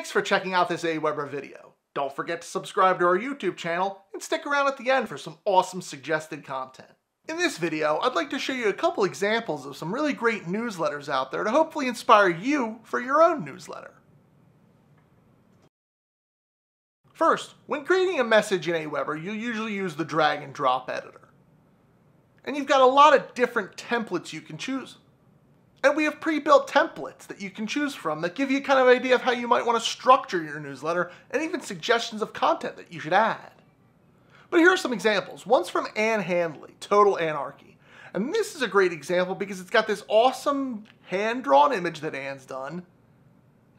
Thanks for checking out this Aweber video. Don't forget to subscribe to our YouTube channel and stick around at the end for some awesome suggested content. In this video, I'd like to show you a couple examples of some really great newsletters out there to hopefully inspire you for your own newsletter. First, when creating a message in Aweber, you usually use the drag and drop editor. And you've got a lot of different templates you can choose. And we have pre-built templates that you can choose from that give you kind of an idea of how you might want to structure your newsletter and even suggestions of content that you should add. But here are some examples. One's from Ann Handley, Total Anarchy. And this is a great example because it's got this awesome hand-drawn image that Ann's done.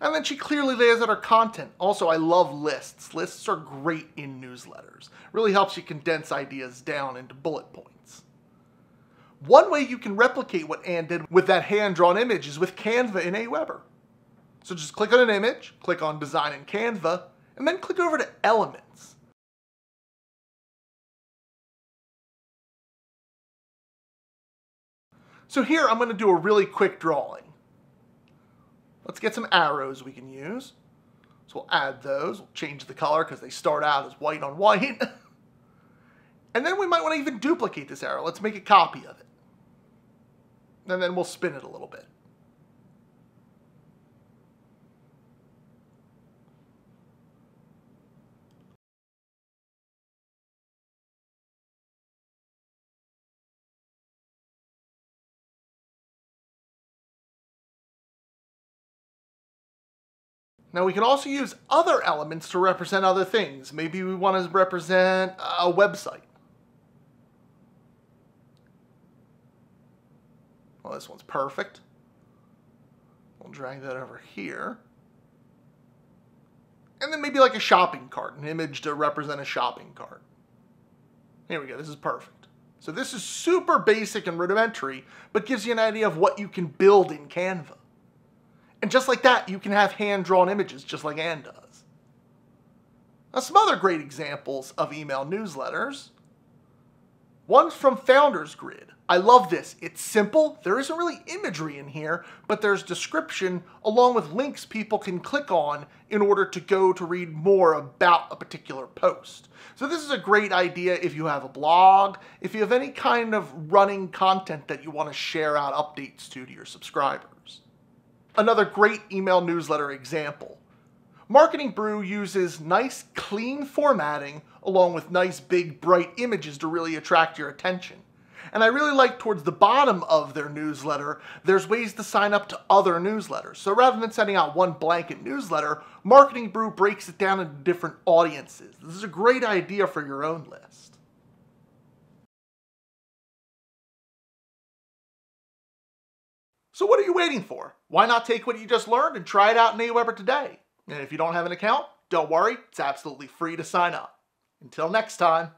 And then she clearly lays out her content. Also, I love lists. Lists are great in newsletters. Really helps you condense ideas down into bullet points. One way you can replicate what Ann did with that hand-drawn image is with Canva in Aweber. So just click on an image, click on Design in Canva, and then click over to Elements. So here I'm going to do a really quick drawing. Let's get some arrows we can use. So we'll add those. We'll change the color because they start out as white on white. And then we might want to even duplicate this arrow. Let's make a copy of it. And then we'll spin it a little bit. Now we can also use other elements to represent other things. Maybe we want to represent a website. Well, this one's perfect. We'll drag that over here. And then maybe like a shopping cart, an image to represent a shopping cart. Here we go, this is perfect. So this is super basic and rudimentary, but gives you an idea of what you can build in Canva. And just like that, you can have hand-drawn images just like Ann does. Now, some other great examples of email newsletters. One's from Founders Grid. I love this. It's simple. There isn't really imagery in here, but there's description along with links people can click on in order to go to read more about a particular post. So this is a great idea if you have a blog, if you have any kind of running content that you want to share out updates to your subscribers. Another great email newsletter example. Marketing Brew uses nice, clean formatting along with nice, big, bright images to really attract your attention. And I really like towards the bottom of their newsletter, there's ways to sign up to other newsletters. So rather than sending out one blanket newsletter, Marketing Brew breaks it down into different audiences. This is a great idea for your own list. So what are you waiting for? Why not take what you just learned and try it out in Aweber today? And if you don't have an account, don't worry, it's absolutely free to sign up. Until next time.